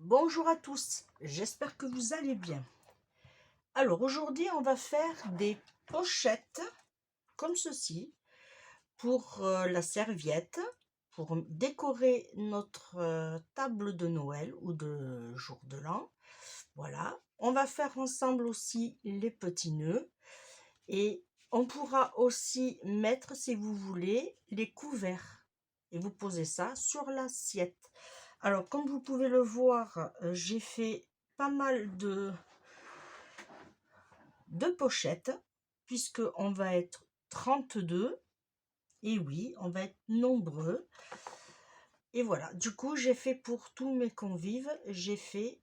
Bonjour à tous, j'espère que vous allez bien. Alors aujourd'hui on va faire des pochettes comme ceci pour la serviette, pour décorer notre table de Noël ou de jour de l'an. Voilà, on va faire ensemble aussi les petits nœuds et on pourra aussi mettre, si vous voulez, les couverts et vous posez ça sur l'assiette. Alors comme vous pouvez le voir, j'ai fait pas mal de pochettes puisque on va être 32 et oui, on va être nombreux. Et voilà, du coup j'ai fait pour tous mes convives, j'ai fait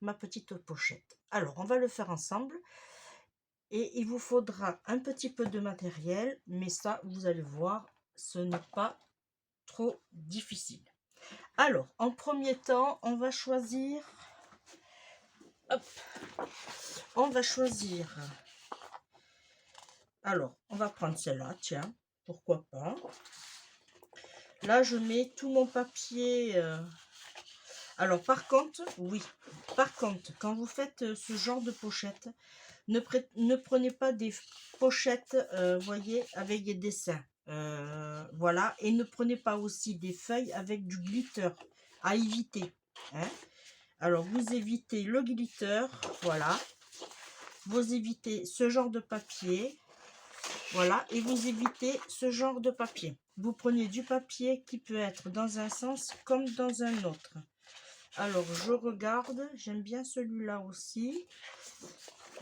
ma petite pochette. Alors on va le faire ensemble et il vous faudra un petit peu de matériel, mais ça vous allez voir, ce n'est pas trop difficile. Alors en premier temps on va choisir, hop, on va choisir, alors on va prendre celle-là, tiens, pourquoi pas. Là je mets tout mon papier. Alors par contre, oui, par contre, quand vous faites ce genre de pochette, ne prenez pas des pochettes, voyez, avec des dessins. Voilà, et ne prenez pas aussi des feuilles avec du glitter, à éviter, hein. Alors vous évitez le glitter, voilà, vous évitez ce genre de papier, voilà, et vous évitez ce genre de papier. Vous prenez du papier qui peut être dans un sens comme dans un autre. Alors je regarde, j'aime bien celui-là aussi.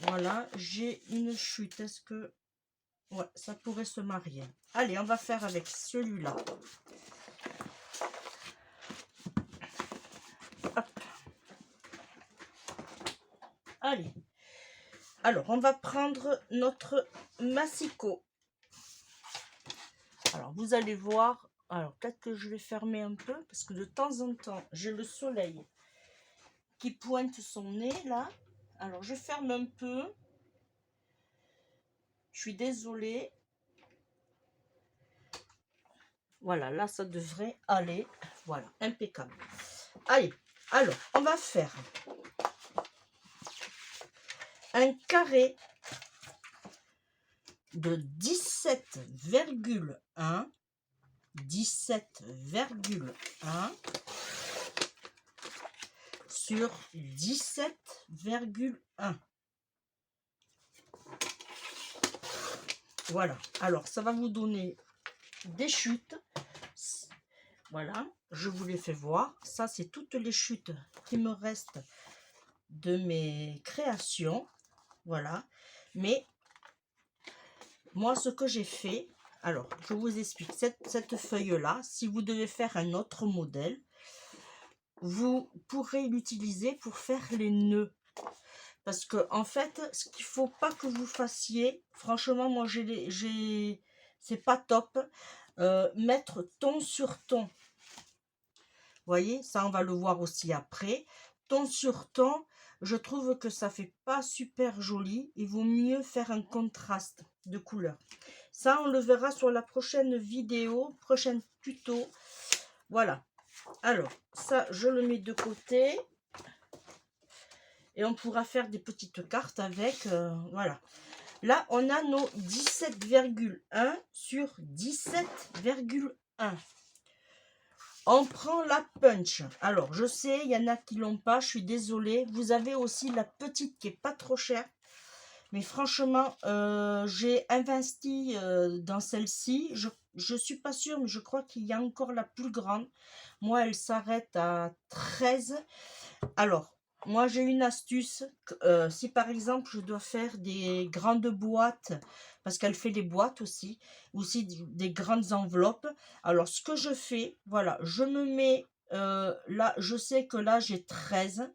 Voilà, j'ai une chute. Est-ce que... Ouais, ça pourrait se marier. Allez, on va faire avec celui-là. Allez. Alors, on va prendre notre massicot. Alors, vous allez voir. Alors, peut-être que je vais fermer un peu, parce que de temps en temps, j'ai le soleil qui pointe son nez, là. Alors, je ferme un peu. Je suis désolée. Voilà, là, ça devrait aller. Voilà, impeccable. Allez, alors, on va faire un carré de 17,1 sur 17,1. Voilà, alors ça va vous donner des chutes. Voilà, je vous les fais voir. Ça, c'est toutes les chutes qui me restent de mes créations. Voilà, mais moi, ce que j'ai fait, alors je vous explique. Cette feuille-là, si vous devez faire un autre modèle, vous pourrez l'utiliser pour faire les nœuds. Parce que en fait, ce qu'il faut pas que vous fassiez, franchement, moi c'est pas top, mettre ton sur ton. Vous voyez, ça on va le voir aussi après. Ton sur ton, je trouve que ça fait pas super joli. Il vaut mieux faire un contraste de couleur. Ça, on le verra sur la prochaine vidéo, prochaine tuto. Voilà. Alors, ça, je le mets de côté. Et on pourra faire des petites cartes avec, voilà. Là, on a nos 17,1 sur 17,1. On prend la punch. Alors, je sais, il y en a qui l'ont pas, je suis désolée. Vous avez aussi la petite qui est pas trop chère. Mais franchement, j'ai investi dans celle-ci. Je suis pas sûre, mais je crois qu'il y a encore la plus grande. Moi, elle s'arrête à 13. Alors, moi, j'ai une astuce. Si par exemple, je dois faire des grandes boîtes, parce qu'elle fait des boîtes aussi des grandes enveloppes. Alors, ce que je fais, voilà, je me mets là, je sais que là, j'ai 13.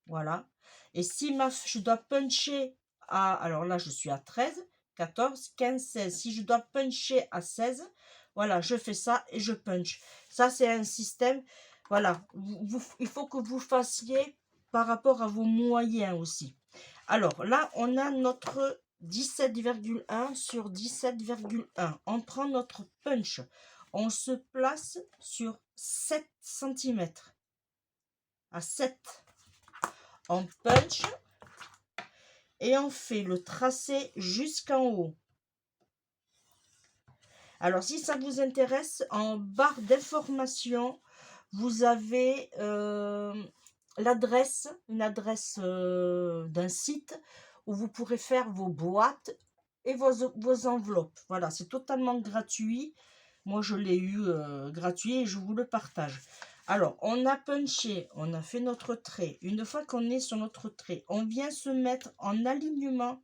Voilà. Et si je dois puncher à, alors là, je suis à 13, 14, 15, 16. Si je dois puncher à 16, voilà, je fais ça et je punch. Ça, c'est un système. Voilà, il faut que vous fassiez par rapport à vos moyens aussi. Alors là, on a notre 17,1 sur 17,1. On prend notre punch. On se place sur 7 cm. à 7. On punch et on fait le tracé jusqu'en haut. Alors, si ça vous intéresse, en barre d'information, vous avez l'adresse, une adresse d'un site où vous pourrez faire vos boîtes et vos enveloppes. Voilà, c'est totalement gratuit. Moi, je l'ai eu gratuit et je vous le partage. Alors, on a punché, on a fait notre trait. Une fois qu'on est sur notre trait, on vient se mettre en alignement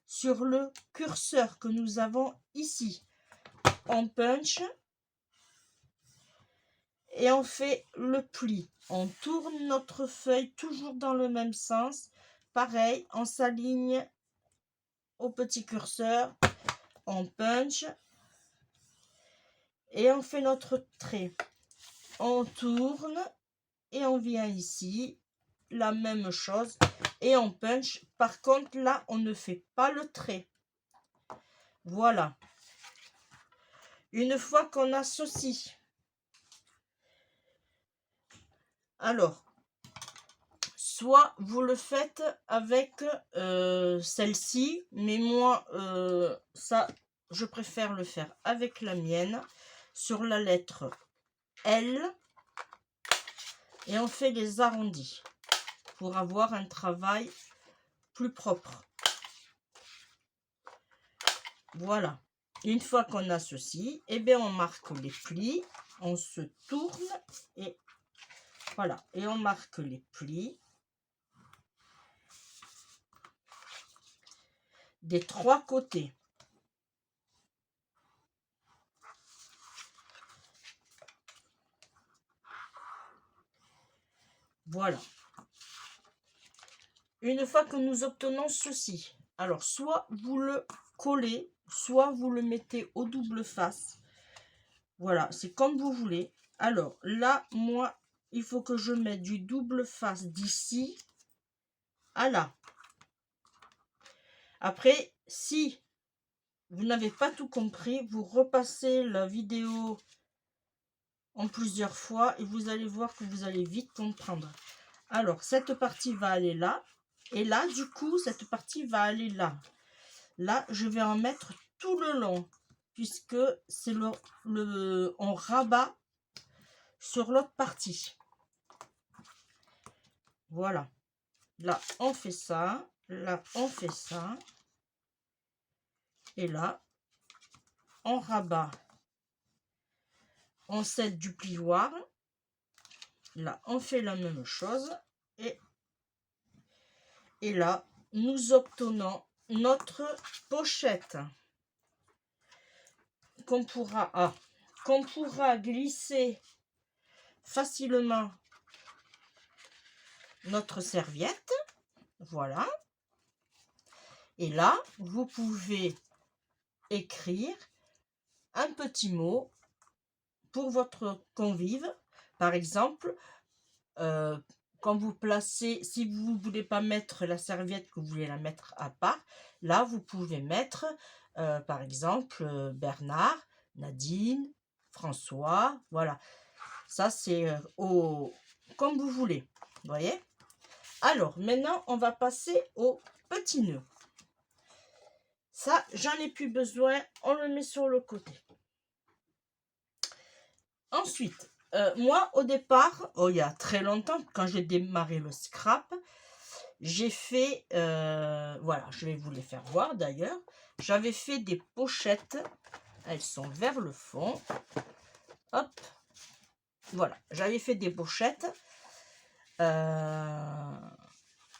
sur le curseur que nous avons ici. On punch et on fait le pli. On tourne notre feuille toujours dans le même sens. Pareil, on s'aligne au petit curseur. On punch et on fait notre trait. On tourne et on vient ici. La même chose. Et on punch. Par contre, là, on ne fait pas le trait. Voilà. Une fois qu'on a ceci, alors, soit vous le faites avec celle-ci, mais moi, ça, je préfère le faire avec la mienne, sur la lettre L, et on fait les arrondis, pour avoir un travail plus propre. Voilà. Une fois qu'on a ceci, eh bien on marque les plis, on se tourne, et voilà, et on marque les plis des 3 côtés. Voilà. Une fois que nous obtenons ceci, alors soit vous le collez, soit vous le mettez au double face. Voilà, c'est comme vous voulez. Alors là, moi, il faut que je mette du double face d'ici à là. Après, si vous n'avez pas tout compris, vous repassez la vidéo en plusieurs fois et vous allez voir que vous allez vite comprendre. Alors, cette partie va aller là. Et là, du coup, cette partie va aller là. Là, je vais en mettre tout le long, puisque c'est on rabat sur l'autre partie. Voilà. Là, on fait ça. Là, on fait ça. Et là, on rabat. On cède du plioir. Là, on fait la même chose. Et là, nous obtenons notre pochette qu'on pourra glisser facilement notre serviette. Voilà. Et là, vous pouvez écrire un petit mot pour votre convive. Par exemple, quand vous placez, si vous ne voulez pas mettre la serviette, que vous voulez la mettre à part, là, vous pouvez mettre, par exemple, Bernard, Nadine, François, voilà. Ça, c'est comme vous voulez, vous voyez. Alors, maintenant, on va passer au petit nœud. Ça, j'en ai plus besoin, on le met sur le côté. Ensuite, moi, au départ, il y a très longtemps, quand j'ai démarré le scrap, j'ai fait, voilà, je vais vous les faire voir d'ailleurs. J'avais fait des pochettes, elles sont vers le fond. Hop, voilà, j'avais fait des pochettes.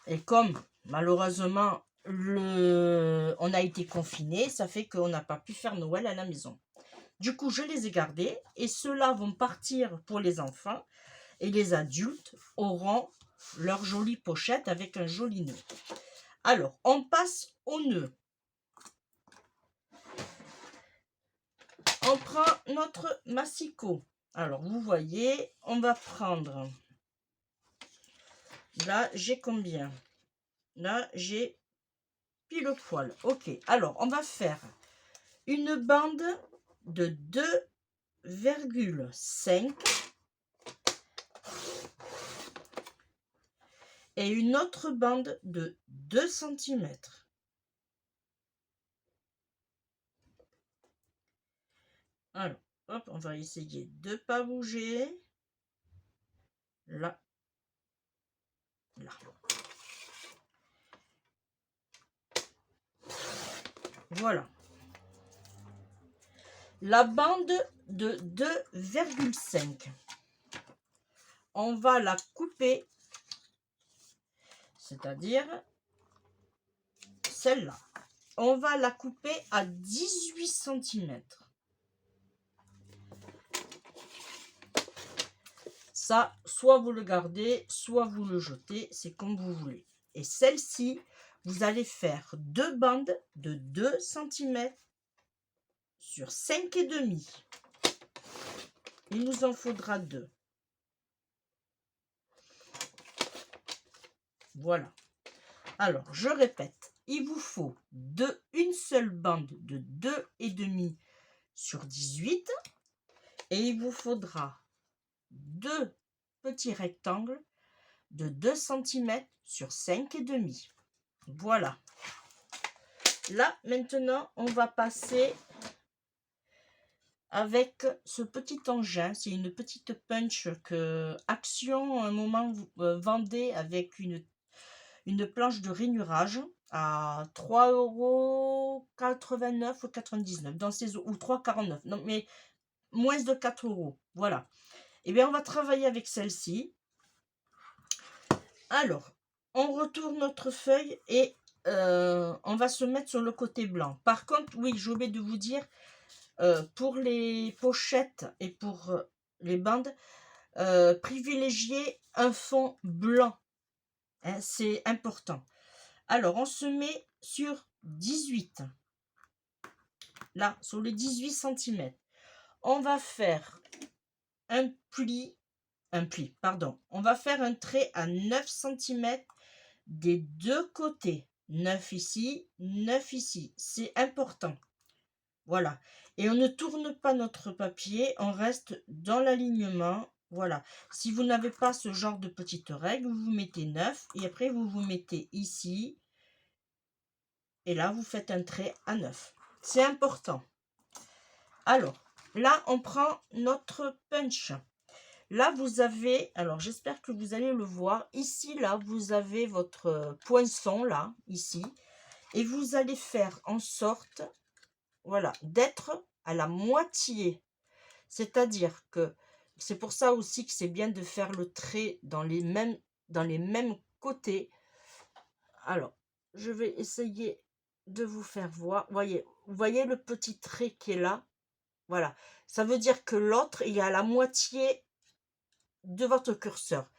Et comme malheureusement, on a été confinés, ça fait qu'on n'a pas pu faire Noël à la maison. Du coup, je les ai gardés et ceux-là vont partir pour les enfants et les adultes auront leur jolie pochette avec un joli nœud. Alors, on passe au nœud. On prend notre massicot. Alors, vous voyez, on va prendre... Là, j'ai combien? Là, j'ai pile poil. Ok, alors, on va faire une bande de 2,5 et une autre bande de 2 cm. Alors, hop, on va essayer de ne pas bouger. Là, là. Voilà. La bande de 2,5. On va la couper, c'est-à-dire celle-là. On va la couper à 18 cm. Ça, soit vous le gardez, soit vous le jetez, c'est comme vous voulez. Et celle-ci, vous allez faire 2 bandes de 2 cm sur 5,5. Il nous en faudra 2. Voilà. Alors, je répète, il vous faut une seule bande de 2,5 sur 18 et il vous faudra 2 petits rectangles de 2 cm sur 5,5. Voilà. Là, maintenant, on va passer avec ce petit engin. C'est une petite punch que Action, à un moment, vendait avec une planche de rainurage à 3,89 € ou 99 dans ces ou 3,49 €. Non, mais moins de 4 €. Voilà. Et bien, on va travailler avec celle-ci. Alors, on retourne notre feuille et on va se mettre sur le côté blanc. Par contre, oui, j'ai oublié de vous dire, pour les pochettes et pour les bandes, privilégiez un fond blanc. Hein, c'est important. Alors, on se met sur 18. Là, sur les 18 cm. On va faire un pli, pardon. On va faire un trait à 9 cm des deux côtés. 9 ici, 9 ici. C'est important. Voilà. Et on ne tourne pas notre papier, on reste dans l'alignement. Voilà. Si vous n'avez pas ce genre de petite règle, vous mettez 9 et après vous vous mettez ici. Et là, vous faites un trait à 9. C'est important. Alors, là, on prend notre punch. Là, vous avez, alors j'espère que vous allez le voir. Ici, là, vous avez votre poinçon, là, ici. Et vous allez faire en sorte, voilà, d'être à la moitié. C'est-à-dire que, c'est pour ça aussi que c'est bien de faire le trait dans les mêmes côtés. Alors, je vais essayer de vous faire voir. Vous voyez le petit trait qui est là? Voilà. Ça veut dire que l'autre, il y a la moitié de votre curseur.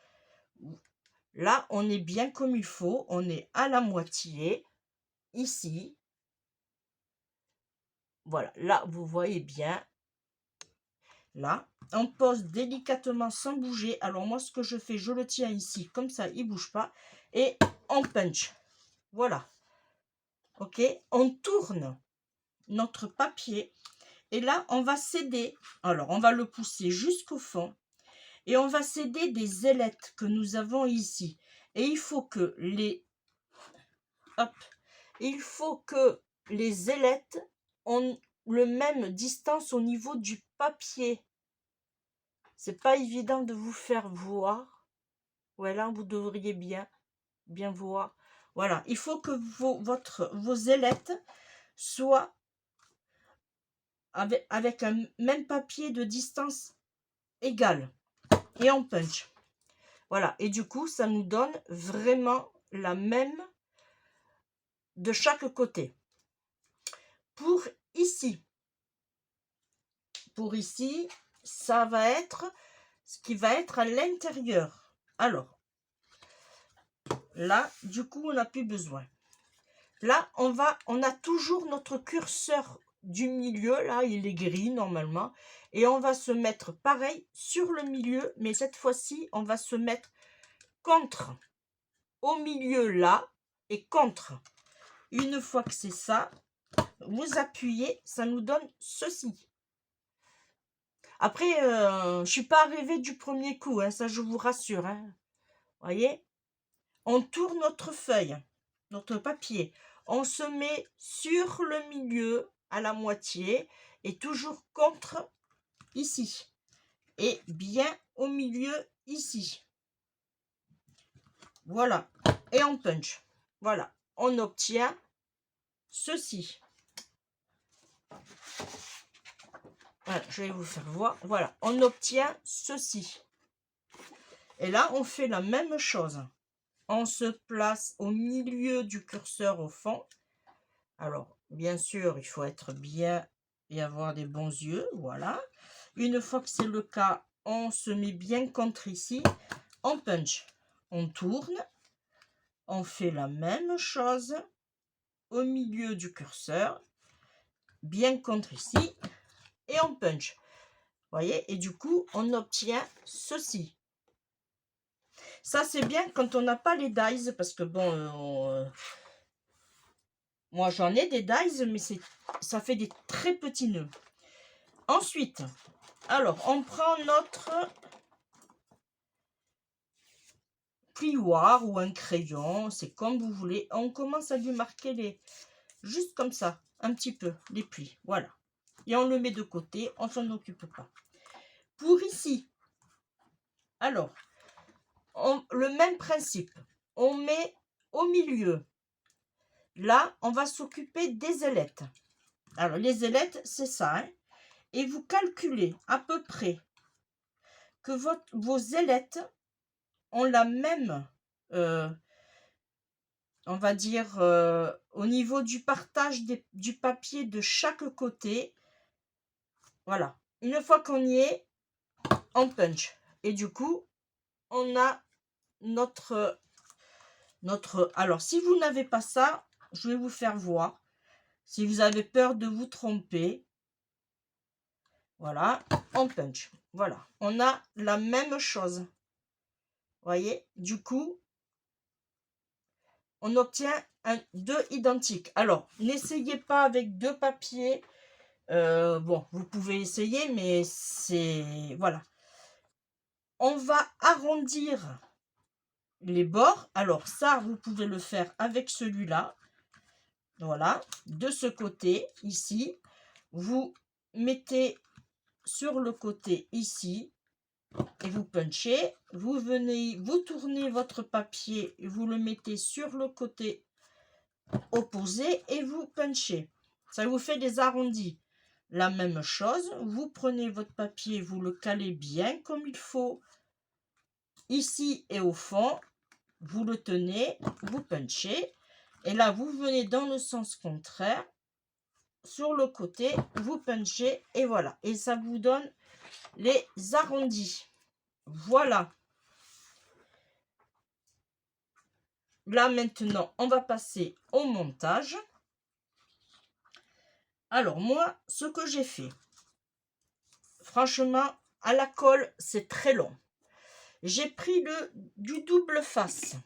Là, on est bien comme il faut. On est à la moitié. Ici. Voilà. Là, vous voyez bien. Là, on pose délicatement sans bouger. Alors, moi, ce que je fais, je le tiens ici. Comme ça, il ne bouge pas. Et on punch. Voilà. OK? On tourne notre papier. Et là, on va céder. Alors, on va le pousser jusqu'au fond. Et on va céder des ailettes que nous avons ici. Et il faut que les... Hop. Il faut que les ailettes ont le même distance au niveau du papier. C'est pas évident de vous faire voir. Voilà, vous devriez bien voir. Voilà, il faut que vos ailettes soient avec un même papier de distance égale. Et on punch. Voilà, et du coup, ça nous donne vraiment la même de chaque côté. Pour ici, ça va être ce qui va être à l'intérieur. Alors, là, du coup, on n'a plus besoin. Là, on a toujours notre curseur du milieu, là, il est gris normalement. Et on va se mettre pareil sur le milieu, mais cette fois-ci, on va se mettre contre. Au milieu, là, et contre. Une fois que c'est ça, vous appuyez, ça nous donne ceci. Après, je ne suis pas arrivée du premier coup, hein, ça je vous rassure. Hein. Voyez? on tourne notre feuille, notre papier. On se met sur le milieu, à la moitié, et toujours contre ici. Et bien au milieu ici. Voilà. Et on punch. Voilà. On obtient ceci. Voilà, je vais vous faire voir. Voilà. On obtient ceci. Et là, on fait la même chose. On se place au milieu du curseur au fond. Alors, bien sûr, il faut être bien et avoir des bons yeux. Voilà. Une fois que c'est le cas, on se met bien contre ici. On punch. On tourne. On fait la même chose au milieu du curseur. Bien contre ici. Et on punch. Voyez? Et du coup, on obtient ceci. Ça, c'est bien quand on n'a pas les dies, parce que bon, moi j'en ai des dies, mais ça fait des très petits nœuds. Ensuite, alors, on prend notre plioir ou un crayon, c'est comme vous voulez. On commence à lui marquer juste comme ça, un petit peu, les plis. Voilà. Et on le met de côté, on s'en occupe pas. Pour ici, alors, le même principe. On met au milieu. Là, on va s'occuper des ailettes. Alors, les ailettes, c'est ça. Hein. Et vous calculez à peu près que vos ailettes ont la même, on va dire, au niveau du partage du papier de chaque côté. Voilà. Une fois qu'on y est, on punch. Et du coup, on a notre... Alors, si vous n'avez pas ça, je vais vous faire voir. Si vous avez peur de vous tromper, voilà, on punch. Voilà, on a la même chose. Voyez, du coup, on obtient deux identiques. Alors, n'essayez pas avec deux papiers. Bon, vous pouvez essayer, mais c'est... Voilà. On va arrondir les bords. Alors, ça, vous pouvez le faire avec celui-là. Voilà, de ce côté, ici. Vous mettez sur le côté ici et vous punchez. Vous venez, vous tournez votre papier, vous le mettez sur le côté opposé et vous punchez. Ça vous fait des arrondis. La même chose, vous prenez votre papier, vous le calez bien comme il faut. Ici et au fond, vous le tenez, vous punchez. Et là, vous venez dans le sens contraire. Sur le côté, vous punchez et voilà. Et ça vous donne les arrondis. Voilà. Là, maintenant, on va passer au montage. Alors, moi, ce que j'ai fait, franchement, à la colle, c'est très long. J'ai pris du double face.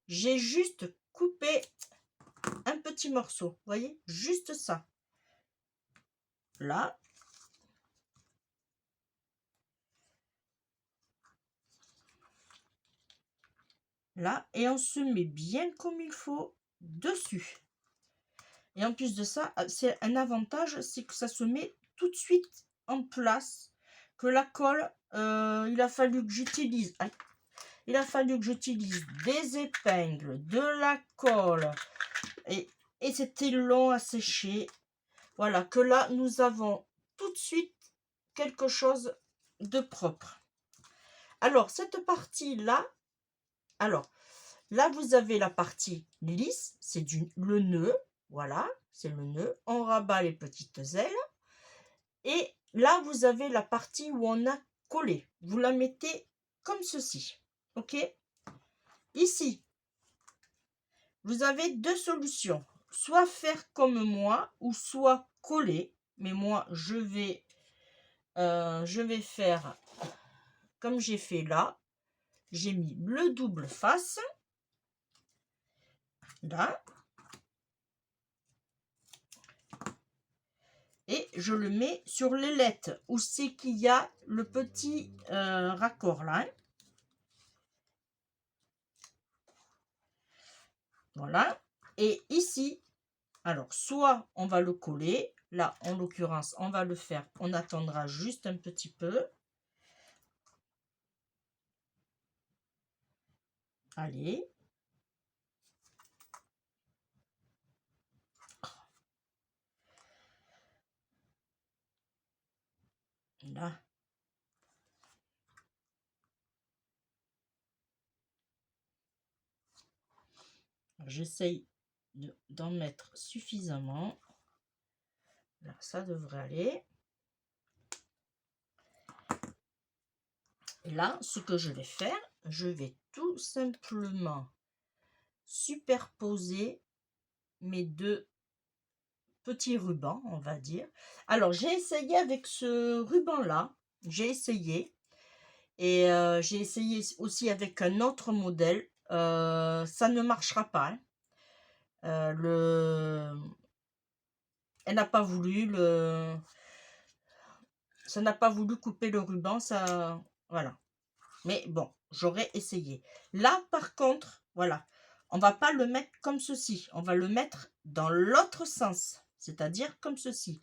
J'ai juste coupé un petit morceau. Vous voyez? Juste ça. Là. Là. Et on se met bien comme il faut dessus. Et en plus de ça, c'est un avantage, c'est que ça se met tout de suite en place. Que la colle, il a fallu que j'utilise... Il a fallu que j'utilise des épingles, de la colle. Et c'était long à sécher. Voilà, que là, nous avons tout de suite quelque chose de propre. Alors, cette partie-là, alors, là, vous avez la partie lisse, c'est le nœud. Voilà, c'est le nœud. On rabat les petites ailes. Et là, vous avez la partie où on a collé. Vous la mettez comme ceci. OK? Ici, vous avez deux solutions. Soit faire comme moi, ou soit coller. Mais moi, je vais faire comme j'ai fait là. J'ai mis le double face. Là. Et je le mets sur l'ailette où c'est qu'il y a le petit raccord là. Voilà. Et ici, alors, soit on va le coller. Là, en l'occurrence, on va le faire. On attendra juste un petit peu. Allez. Là. J'essaye d'en mettre suffisamment. Là, ça devrait aller. Et là, ce que je vais faire, je vais tout simplement superposer mes deux petits rubans, on va dire. Alors, j'ai essayé avec ce ruban-là. J'ai essayé. Et j'ai essayé aussi avec un autre modèle. Ça ne marchera pas. Hein. Elle n'a pas voulu ça n'a pas voulu couper le ruban, ça, voilà. Mais bon, j'aurais essayé. Là, par contre, voilà, on va pas le mettre comme ceci. On va le mettre dans l'autre sens, c'est-à-dire comme ceci.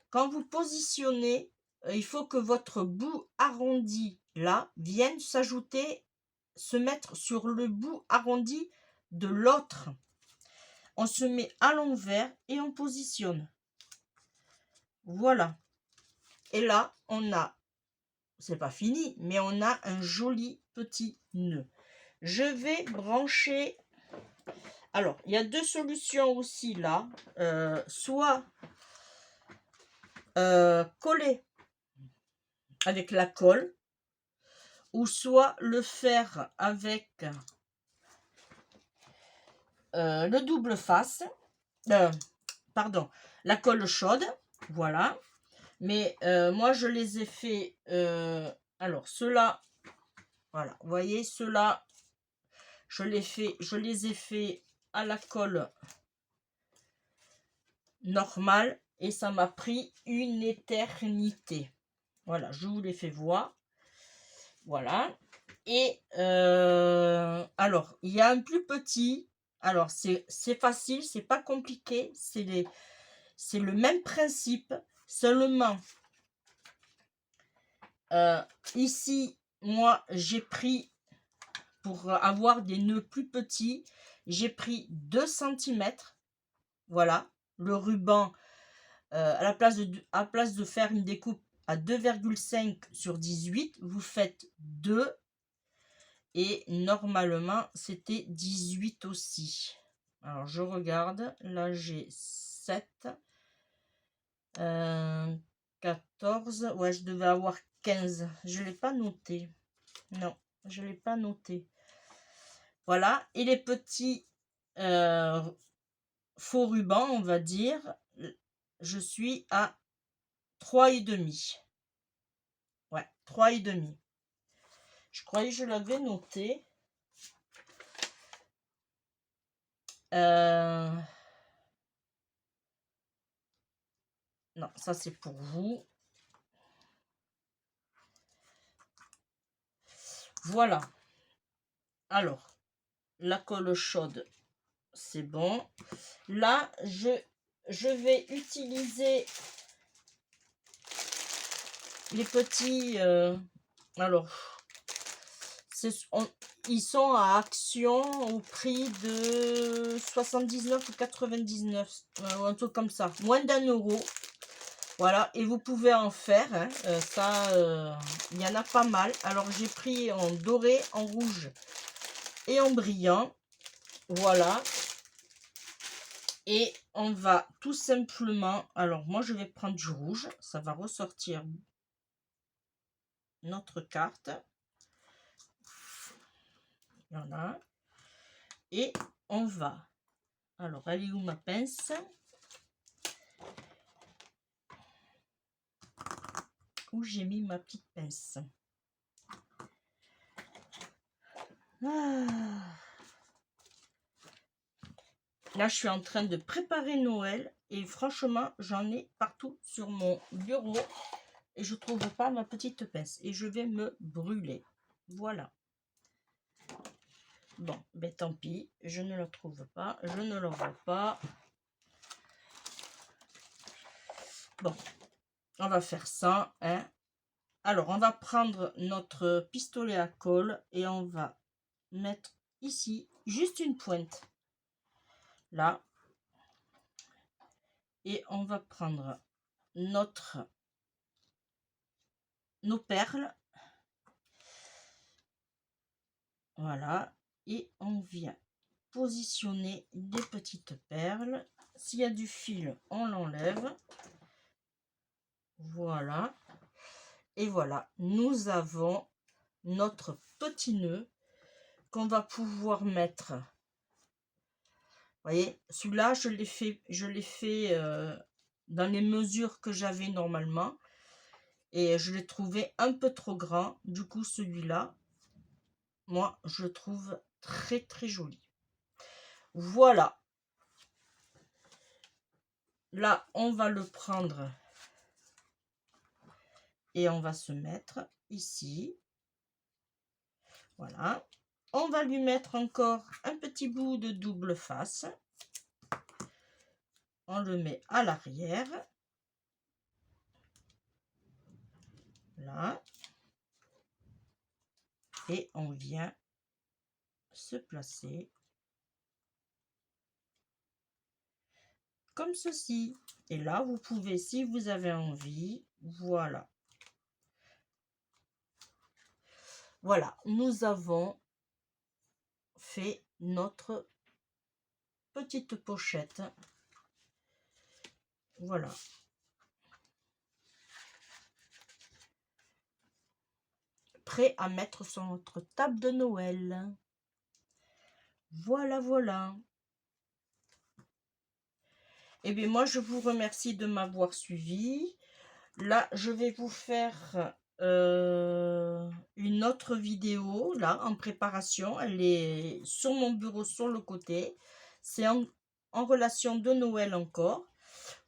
Quand vous positionnez, il faut que votre bout arrondi, là, vienne s'ajouter, se mettre sur le bout arrondi de l'autre. On se met à l'envers et on positionne. Voilà. Et là, on a, c'est pas fini, mais on a un joli petit nœud. Je vais brancher. Alors, il y a deux solutions aussi là. Soit coller avec la colle, ou soit le faire avec le double face. Pardon, la colle chaude. Voilà. Mais moi, je les ai fait. Alors, ceux-là, voilà. Vous voyez, ceux-là, je les ai fait à la colle normale et ça m'a pris une éternité. Voilà, je vous les fais voir. Voilà. Et alors, il y a un plus petit. Alors, c'est facile, c'est pas compliqué. C'est le même principe. Seulement, ici, moi, j'ai pris, pour avoir des nœuds plus petits, j'ai pris 2 cm. Voilà, le ruban, à la place de faire une découpe à 2,5 sur 18, vous faites 2. Et normalement, c'était 18 aussi. Alors, je regarde. Là, j'ai 7. 14. Ouais, je devais avoir 15. Je ne l'ai pas noté. Non, je ne l'ai pas noté. Voilà. Et les petits faux rubans, on va dire, je suis à 3,5. Ouais, 3,5. Je croyais que je l'avais noté. Non, ça c'est pour vous. Voilà. Alors, la colle chaude, c'est bon. Là, je vais utiliser les petits... alors, ils sont à Action au prix de 79 ou 99, un truc comme ça, moins d'1 €. Voilà, et vous pouvez en faire, hein, ça, il y en a pas mal. Alors, j'ai pris en doré, en rouge et en brillant. Voilà. Et on va tout simplement... Alors, moi, je vais prendre du rouge. Ça va ressortir notre carte. Voilà. Et on va... Alors, elle est où ma pince? Où j'ai mis ma petite pince? Ah. Là, je suis en train de préparer Noël. Et franchement, j'en ai partout sur mon bureau. Et je ne trouve pas ma petite pince. Et je vais me brûler. Voilà. Bon, ben tant pis, je ne la trouve pas, je ne la vois pas. Bon, on va faire ça, hein. Alors, on va prendre notre pistolet à colle et on va mettre ici juste une pointe. Là. Et on va prendre nos perles. Voilà. Et on vient positionner des petites perles. S'il y a du fil, on l'enlève. Voilà. Et voilà, nous avons notre petit nœud qu'on va pouvoir mettre. Vous voyez, celui-là, je l'ai fait dans les mesures que j'avais normalement. Et je l'ai trouvé un peu trop grand. Du coup, celui-là, moi, je le trouve très, très joli. Voilà. Là, on va le prendre et on va se mettre ici. Voilà. On va lui mettre encore un petit bout de double face. On le met à l'arrière. Là. Et on vient se placer comme ceci. Et là, vous pouvez, si vous avez envie, voilà. Voilà, nous avons fait notre petite pochette. Voilà. Prêt à mettre sur notre table de Noël. Voilà, voilà. Et bien moi, je vous remercie de m'avoir suivi. Là, je vais vous faire une autre vidéo, là, en préparation. Elle est sur mon bureau, sur le côté. C'est en relation de Noël encore.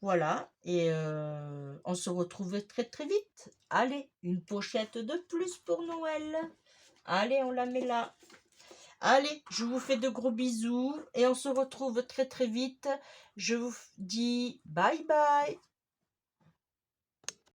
Voilà, et on se retrouve très très vite. Allez, une pochette de plus pour Noël. Allez, on la met là. Allez, je vous fais de gros bisous et on se retrouve très très vite. Je vous dis bye bye.